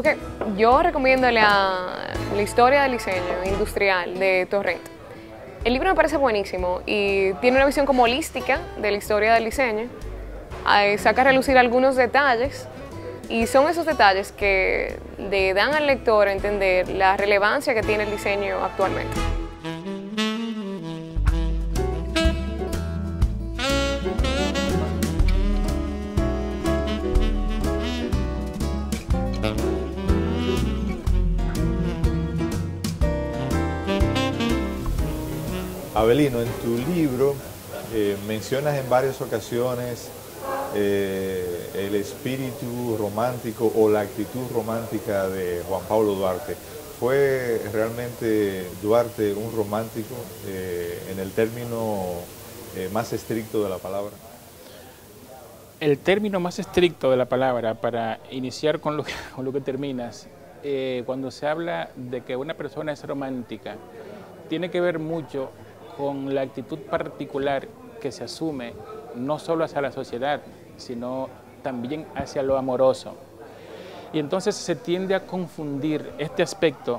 Ok, yo recomiendo la historia del diseño industrial de Torrent. El libro me parece buenísimo y tiene una visión como holística de la historia del diseño. Saca a relucir algunos detalles y son esos detalles que le dan al lector a entender la relevancia que tiene el diseño actualmente. Avelino, en tu libro mencionas en varias ocasiones el espíritu romántico o la actitud romántica de Juan Pablo Duarte. ¿Fue realmente Duarte un romántico en el término más estricto de la palabra? El término más estricto de la palabra, para iniciar con lo que terminas, cuando se habla de que una persona es romántica, tiene que ver mucho con la actitud particular que se asume no solo hacia la sociedad, sino también hacia lo amoroso. Y entonces se tiende a confundir este aspecto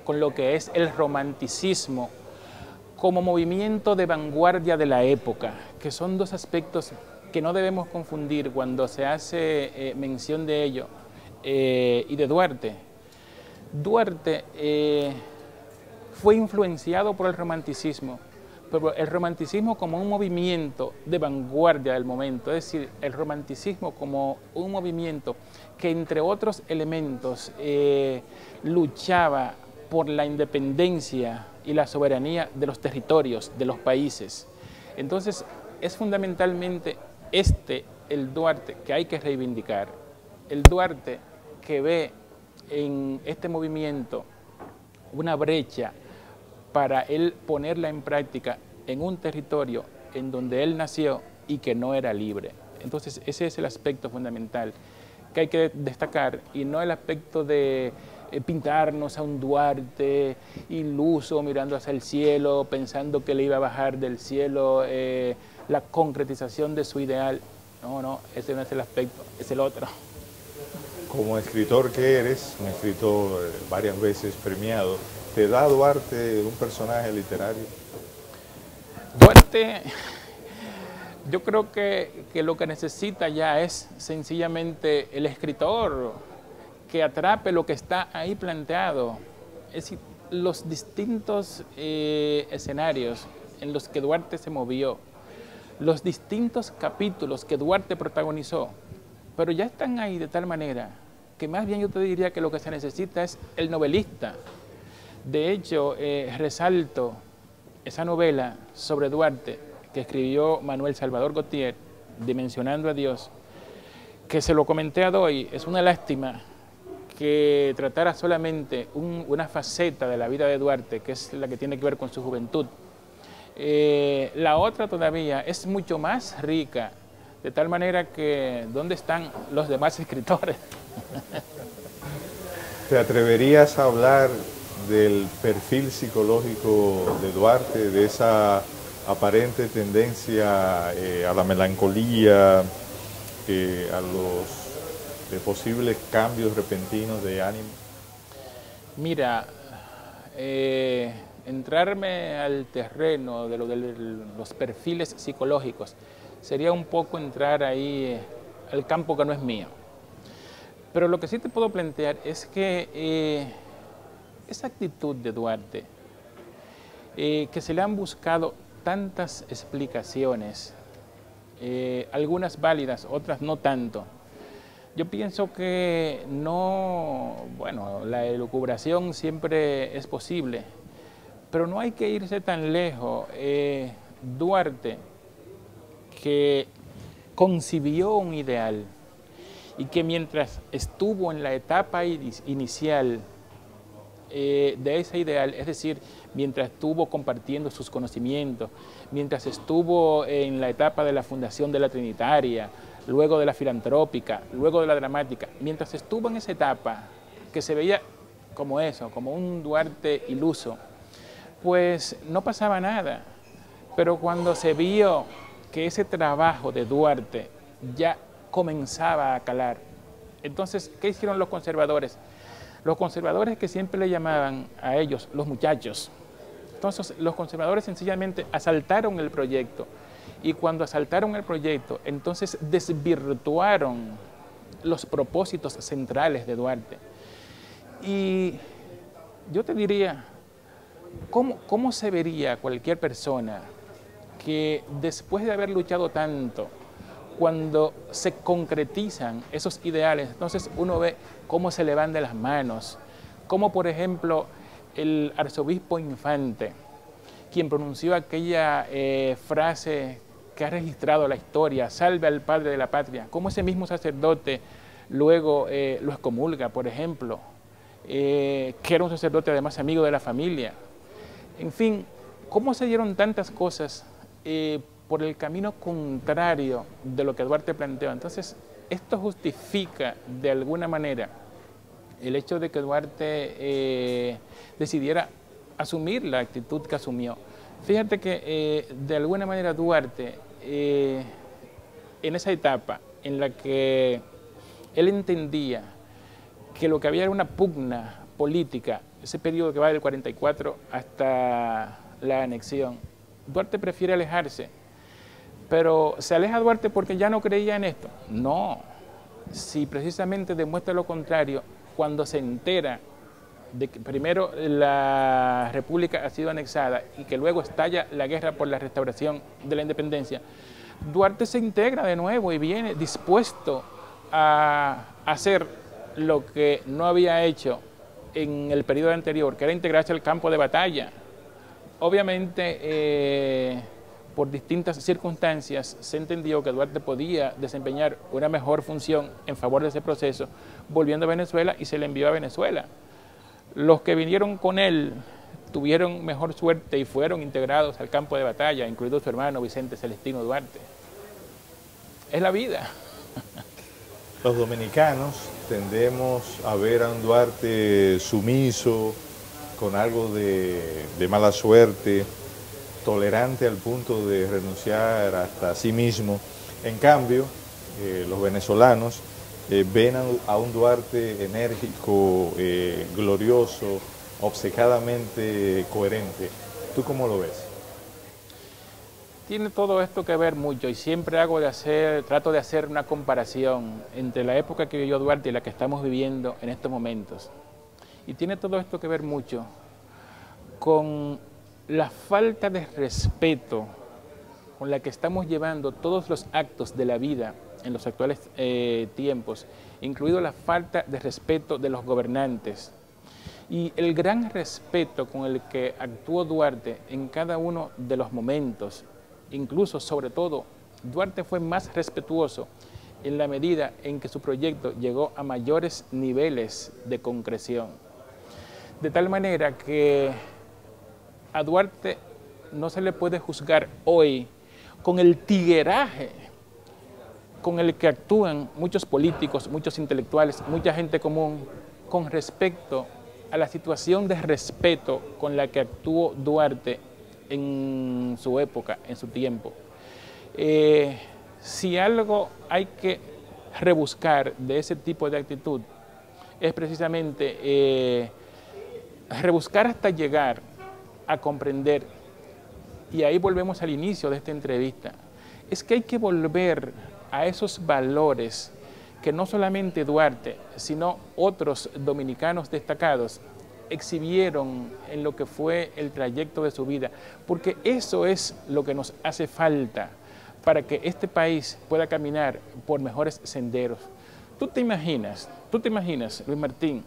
con lo que es el romanticismo como movimiento de vanguardia de la época, que son dos aspectos que no debemos confundir cuando se hace mención de ello y de Duarte. Duarte fue influenciado por el romanticismo, pero el romanticismo como un movimiento de vanguardia del momento, es decir, el romanticismo como un movimiento que entre otros elementos luchaba por la independencia y la soberanía de los territorios, de los países. Entonces, es fundamentalmente el Duarte que hay que reivindicar, el Duarte que ve en este movimiento una brecha para él ponerla en práctica en un territorio en donde él nació y que no era libre. Entonces ese es el aspecto fundamental que hay que destacar y no el aspecto de pintarnos a un Duarte iluso mirando hacia el cielo, pensando que le iba a bajar del cielo la concretización de su ideal. No, ese no es el aspecto, es el otro. Como escritor que eres, un escritor varias veces premiado, ¿te da Duarte un personaje literario? Duarte, yo creo que lo que necesita ya es sencillamente el escritor que atrape lo que está ahí planteado. Es decir, los distintos escenarios en los que Duarte se movió, los distintos capítulos que Duarte protagonizó, pero ya están ahí de tal manera que más bien yo te diría que lo que se necesita es el novelista. De hecho, resalto esa novela sobre Duarte que escribió Manuel Salvador Gautier, Dimensionando a Dios, que se lo comenté a Doy. Es una lástima que tratara solamente una faceta de la vida de Duarte, que es la que tiene que ver con su juventud. La otra todavía es mucho más rica, de tal manera que ¿dónde están los demás escritores? ¿Te atreverías a hablar del perfil psicológico de Duarte, de esa aparente tendencia a la melancolía, a los posibles cambios repentinos de ánimo? Mira, entrarme al terreno de los perfiles psicológicos sería un poco entrar ahí al campo que no es mío. Pero lo que sí te puedo plantear es que esa actitud de Duarte, que se le han buscado tantas explicaciones, algunas válidas, otras no tanto. Yo pienso que no, bueno, la elucubración siempre es posible, pero no hay que irse tan lejos. Duarte, que concibió un ideal y que mientras estuvo en la etapa inicial de ese ideal, es decir, mientras estuvo compartiendo sus conocimientos, mientras estuvo en la etapa de la fundación de la Trinitaria, luego de la filantrópica, luego de la dramática, mientras estuvo en esa etapa que se veía como eso, como un Duarte iluso, pues no pasaba nada. Pero cuando se vio que ese trabajo de Duarte ya comenzaba a calar, entonces, ¿qué hicieron los conservadores? Los conservadores, que siempre le llamaban a ellos los muchachos. Entonces los conservadores sencillamente asaltaron el proyecto, y cuando asaltaron el proyecto, entonces desvirtuaron los propósitos centrales de Duarte. Y yo te diría, ¿cómo se vería cualquier persona que después de haber luchado tanto, cuando se concretizan esos ideales, entonces uno ve cómo se le van de las manos, como por ejemplo el arzobispo Infante, quien pronunció aquella frase que ha registrado la historia, salve al padre de la patria, cómo ese mismo sacerdote luego lo excomulga, por ejemplo, que era un sacerdote además amigo de la familia. En fin, cómo se dieron tantas cosas por el camino contrario de lo que Duarte planteó. Entonces, esto justifica de alguna manera el hecho de que Duarte decidiera asumir la actitud que asumió. Fíjate que de alguna manera Duarte, en esa etapa en la que él entendía que lo que había era una pugna política, ese periodo que va del 44 hasta la anexión, Duarte prefiere alejarse. Pero ¿se aleja Duarte porque ya no creía en esto? No, si precisamente demuestra lo contrario, cuando se entera de que primero la República ha sido anexada y que luego estalla la guerra por la restauración de la independencia, Duarte se integra de nuevo y viene dispuesto a hacer lo que no había hecho en el periodo anterior, que era integrarse al campo de batalla. Obviamente, por distintas circunstancias, se entendió que Duarte podía desempeñar una mejor función en favor de ese proceso, volviendo a Venezuela, y se le envió a Venezuela. Los que vinieron con él tuvieron mejor suerte y fueron integrados al campo de batalla, incluido su hermano Vicente Celestino Duarte. Es la vida. Los dominicanos tendemos a ver a un Duarte sumiso, con algo de mala suerte, tolerante al punto de renunciar hasta a sí mismo. En cambio, los venezolanos ven a un Duarte enérgico, glorioso, obcecadamente coherente. ¿Tú cómo lo ves? Tiene todo esto que ver mucho, y siempre trato de hacer una comparación entre la época que vivió Duarte y la que estamos viviendo en estos momentos. Y tiene todo esto que ver mucho con la falta de respeto con la que estamos llevando todos los actos de la vida en los actuales tiempos, incluido la falta de respeto de los gobernantes y el gran respeto con el que actuó Duarte en cada uno de los momentos. Incluso, sobre todo, Duarte fue más respetuoso en la medida en que su proyecto llegó a mayores niveles de concreción. De tal manera que a Duarte no se le puede juzgar hoy con el tigueraje con el que actúan muchos políticos, muchos intelectuales, mucha gente común, con respecto a la situación de respeto con la que actuó Duarte en su época, en su tiempo. Si algo hay que rebuscar de ese tipo de actitud, es precisamente rebuscar hasta llegar a comprender, y ahí volvemos al inicio de esta entrevista, es que hay que volver a esos valores que no solamente Duarte, sino otros dominicanos destacados exhibieron en lo que fue el trayecto de su vida, porque eso es lo que nos hace falta para que este país pueda caminar por mejores senderos. ¿Tú te imaginas, Luis Martín,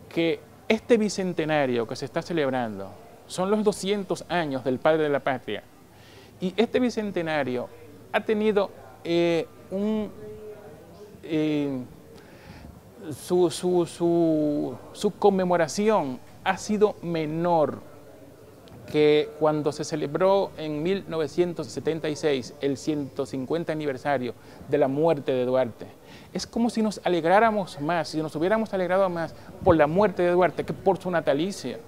que este bicentenario que se está celebrando son los 200 años del padre de la patria, y este bicentenario ha tenido su conmemoración ha sido menor que cuando se celebró en 1976 el 150 aniversario de la muerte de Duarte? Es como si nos alegráramos más, si nos hubiéramos alegrado más por la muerte de Duarte que por su natalicio.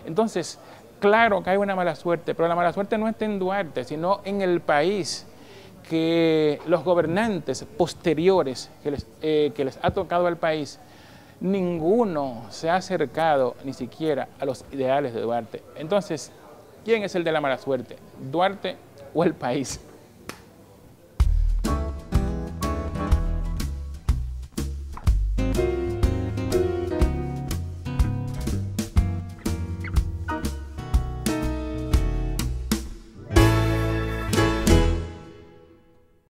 Entonces, claro que hay una mala suerte, pero la mala suerte no está en Duarte, sino en el país, que los gobernantes posteriores que les ha tocado al país ninguno se ha acercado ni siquiera a los ideales de Duarte. Entonces, ¿quién es el de la mala suerte? ¿Duarte o el país?